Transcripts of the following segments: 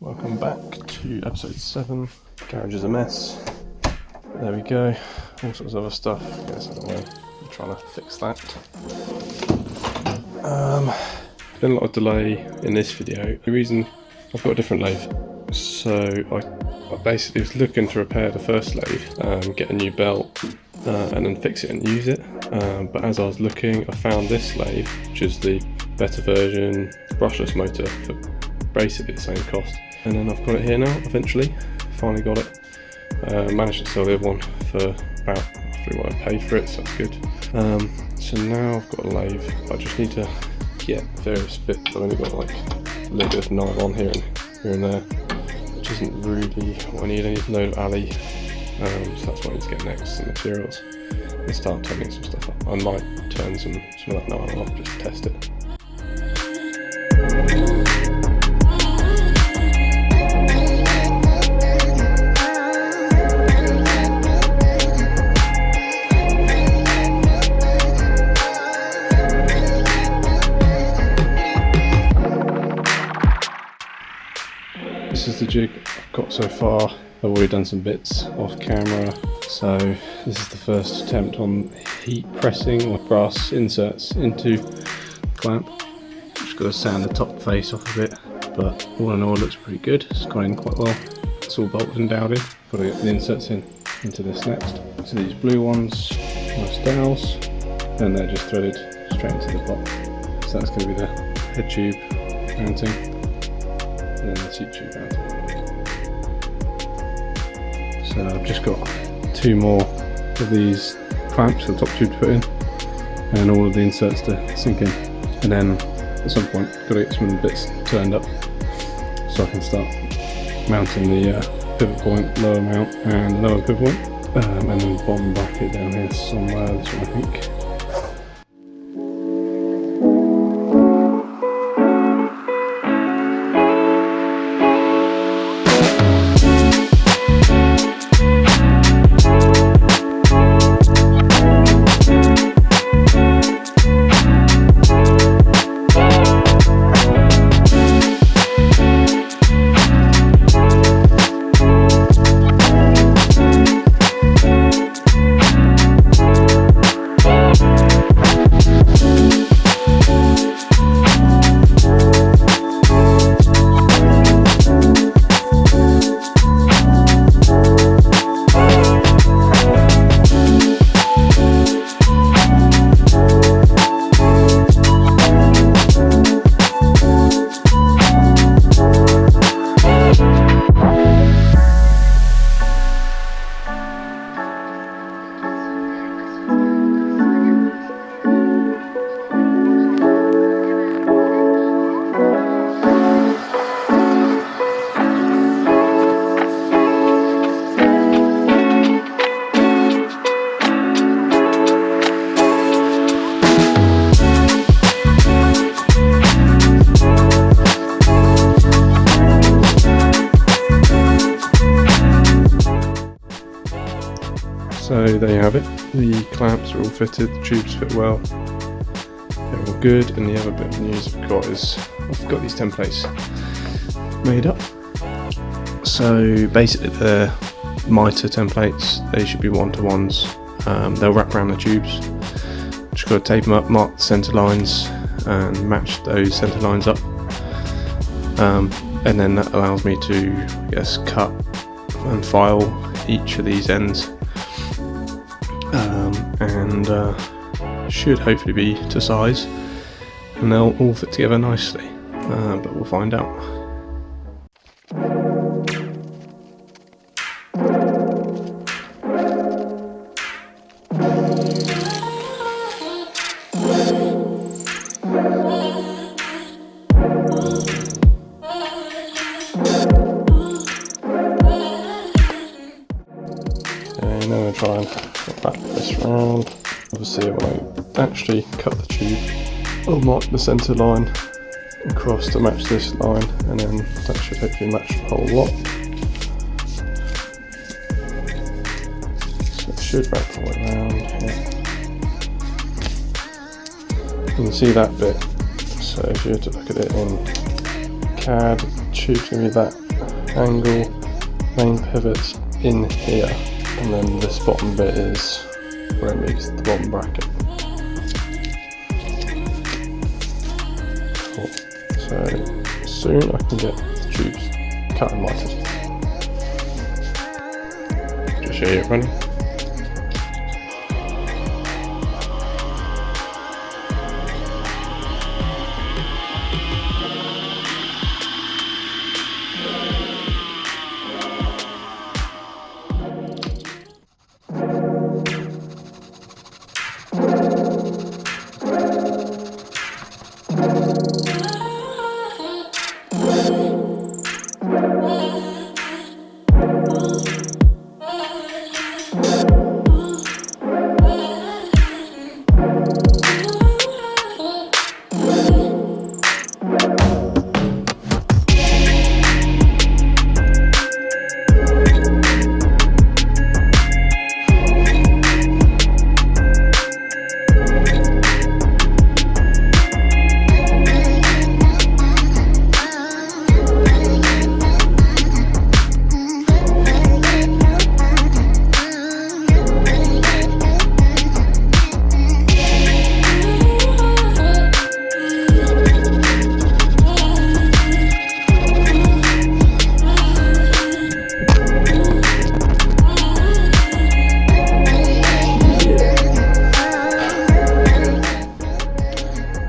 Welcome back to episode 7. Garage is a mess. There we go. All sorts of other stuff. Guess I don't know. I'm trying to fix that. Been a lot of delay in this video. The reason I've got a different lathe. So I basically was looking to repair the first lathe, get a new belt, and then fix it and use it. But as I was looking, I found this lathe, which is the better version, brushless motor for basically the same cost. And then I've got it here now, eventually. Finally got it. Managed to sell the other one for about roughly what I paid for it, so that's good. So now I've got a lathe. I just need to get various bits. I've only got like a little bit of nylon here and there, which isn't really what I need. I need no alley, so that's what I need to get next, some materials, and start turning some stuff up. I might turn some of that nylon off just to test it. This is the jig I've got so far. I've already done some bits off camera, so this is the first attempt on heat pressing or brass inserts into the clamp. Just got to sand the top face off a bit, but all in all it looks pretty good. It's gone in quite well. It's all bolted and doweled. Got to get the inserts into this next. So these blue ones, nice dowels, and they're just threaded straight into the pot. So that's going to be the head tube mounting. And then the seat tube out. So I've just got 2 more of these clamps for the top tube to put in, and all of the inserts to sink in. And then at some point, got to get some of the bits turned up so I can start mounting the pivot point, lower mount, and lower pivot point, and then the bottom bracket down here somewhere. This one, I think. So there you have it, the clamps are all fitted, the tubes fit well, they're all good, and the other bit of news I've got is I've got these templates made up. So basically they're mitre templates, they should be 1-to-1s, they'll wrap around the tubes, just got to tape them up, mark the centre lines and match those centre lines up, and then that allows me to, I guess, cut and file each of these ends. And should hopefully be to size, and they'll all fit together nicely, but we'll find out. Okay, now I'm going to try and wrap this round. Obviously when I actually cut the tube, I'll mark the centre line across to match this line, and then that should hopefully match the whole lot. So it should wrap the way around here. You can see that bit, so if you were to look at it in CAD, the tube's going to be that angle main pivots in here, and then this bottom bit is where it makes the bottom bracket. Cool. So soon I can get the tubes cut and lighted. Just show you it running.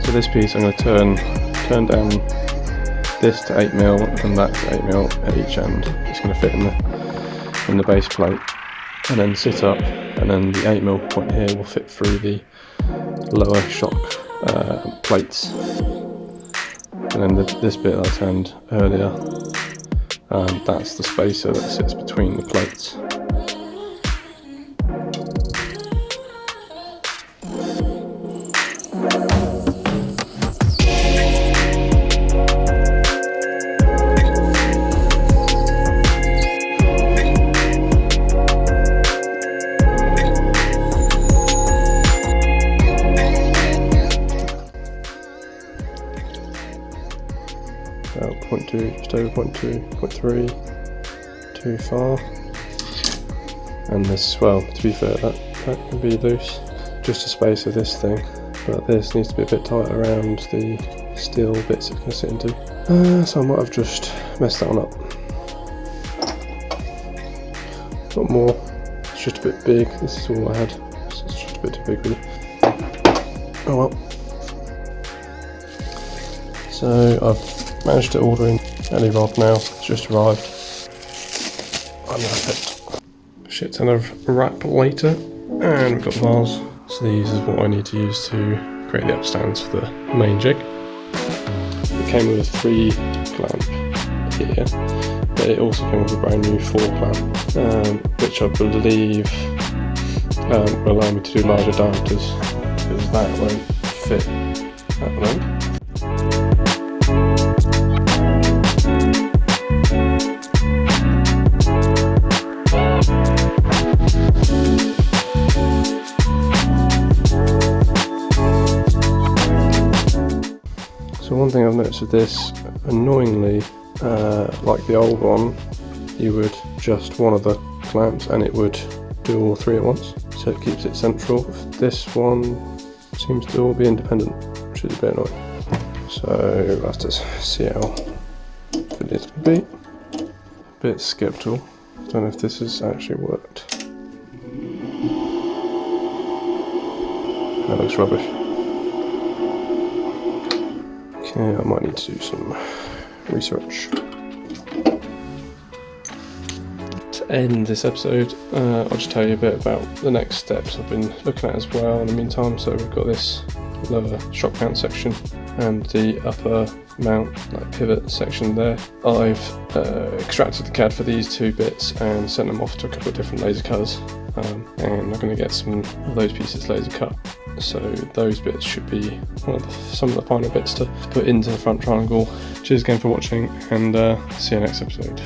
So this piece I'm going to turn down this to 8mm and that to 8mm at each end. It's going to fit in the base plate, and then sit up, and then the 8mm point here will fit through the lower shock plates. And then this bit I turned earlier, that's the spacer that sits between the plates. About 0.2, just over 0.2, 0.3, too far. And this, well, to be fair, that can be loose, just a space of this thing, but this needs to be a bit tight around the steel bits it's going to sit into. So I might have just messed that one up. Not more, it's just a bit big. This is all I had, so it's just a bit too big really. Oh well. So I've managed to order in any rod now, it's just arrived. I'm gonna put a shit ton of wrap later, and we've got bars. So these is what I need to use to create the upstands for the main jig. It came with a 3 clamp here, but it also came with a brand new 4 clamp, which I believe will allow me to do larger diameters, because that won't fit at the moment. So one thing I've noticed with this, annoyingly, like the old one, you would adjust one of the clamps and it would do all 3 at once, so it keeps it central. This one seems to all be independent, which is a bit annoying. So we'll have to see how good it's going to be. A bit skeptical, don't know if this has actually worked. That looks rubbish. Okay, I might need to do some research. To end this episode, I'll just tell you a bit about the next steps I've been looking at as well in the meantime. So we've got this lower shock mount section and the upper mount, like pivot section there. I've extracted the CAD for these 2 bits and sent them off to a couple of different laser cutters, and I'm going to get some of those pieces laser cut. So those bits should be some of the final bits to put into the front triangle. Cheers again for watching, and see you next episode.